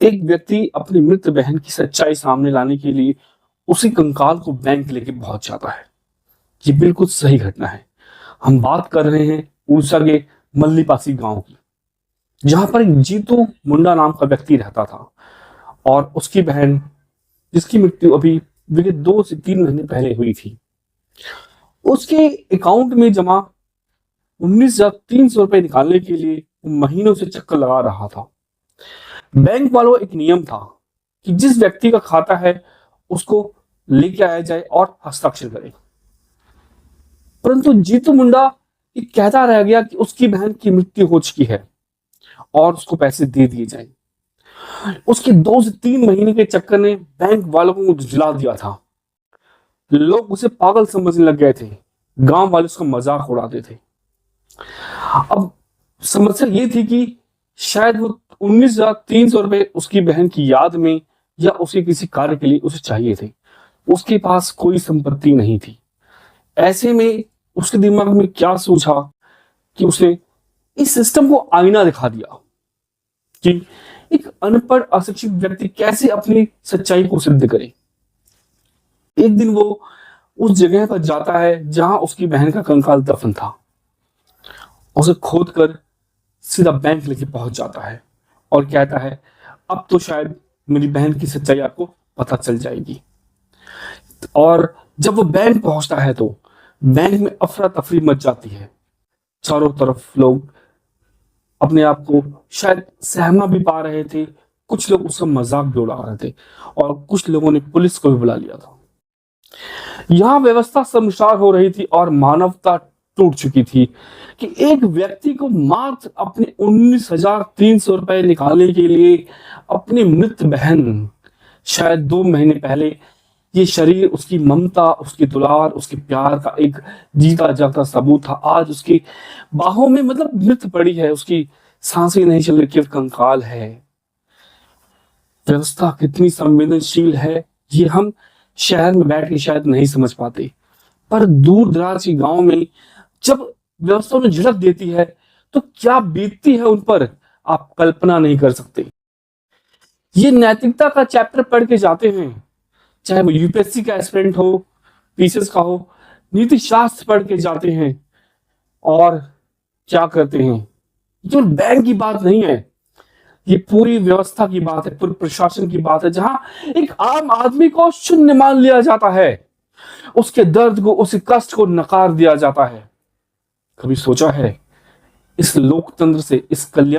एक व्यक्ति अपनी मृत बहन की सच्चाई सामने लाने के लिए उसी कंकाल को बैंक लेके पहुंच जाता है। ये बिल्कुल सही घटना है। हम बात कर रहे हैं उड़ीसा के मल्लीपासी गांव की, जहां पर एक जीतू मुंडा नाम का व्यक्ति रहता था और उसकी बहन, जिसकी मृत्यु अभी विगत 2 से 3 महीने पहले हुई थी, उसके अकाउंट में जमा 19,300 रुपए निकालने के लिए महीनों से चक्कर लगा रहा था। बैंक वालों एक नियम था कि जिस व्यक्ति का खाता है उसको लेके आया जाए और हस्ताक्षर करे, परंतु जीतू मुंडा ये कहता रह गया कि उसकी बहन की मृत्यु हो चुकी है और उसको पैसे दे दिए जाए। उसके 2 से 3 महीने के चक्कर ने बैंक वालों को झुला दिया था। लोग उसे पागल समझने लग गए थे। गांव वाले उसका मजाक उड़ाते थे। अब समस्या ये थी कि शायद वो 19,300 रुपए उसकी बहन की याद में या उसके किसी कार्य के लिए उसे चाहिए थे। उसके पास कोई संपत्ति नहीं थी। ऐसे में उसके दिमाग में क्या सोचा कि उसने इस सिस्टम को आईना दिखा दिया कि एक अनपढ़ अशिक्षित व्यक्ति कैसे अपनी सच्चाई को सिद्ध करे। एक दिन वो उस जगह पर जाता है जहां उसकी बहन का कंकाल दफन था। उसे खोद कर सीधा बैंक लेके पहुंच जाता है और कहता है, अब तो शायद मेरी बहन की सच्चाई आपको पता चल जाएगी। और जब वो बैंक पहुंचता है तो बैंक में अफरा तफरी मच जाती है। चारों तरफ लोग अपने आप को शायद सहमा भी पा रहे थे, कुछ लोग उसका मजाक भी उड़ा रहे थे और कुछ लोगों ने पुलिस को भी बुला लिया था। यहाँ व्यवस्था शर्मसार हो रही थी और मानवता टूट चुकी थी कि एक व्यक्ति को मात्र अपने 19,300 रुपए निकालने के लिए अपनी मृत बहन, शायद 2 महीने पहले ये शरीर उसकी ममता, उसकी दुलार, उसके प्यार का एक जीता जागता सबूत था, आज उसकी बाहों में मतलब मृत पड़ी है, उसकी सांसें नहीं चल रही, केवल कंकाल है। व्यवस्था कितनी संवेदनशील है ये हम शहर में बैठ के शायद नहीं समझ पाते, पर दूर दराज के गांव में जब व्यवस्था में झलक देती है तो क्या बीतती है उन पर, आप कल्पना नहीं कर सकते। ये नैतिकता का चैप्टर पढ़ के जाते हैं, चाहे वो यूपीएससी का एस्पिरेंट हो, पीसीएस का हो, नीति शास्त्र पढ़ के जाते हैं और क्या करते हैं। जो बैंक की बात नहीं है, ये पूरी व्यवस्था की बात है, पूरे प्रशासन की बात है, जहां एक आम आदमी को शून्य मान लिया जाता है, उसके दर्द को, उसके कष्ट को नकार दिया जाता है। कभी सोचा है इस लोकतंत्र से, इस कल्याण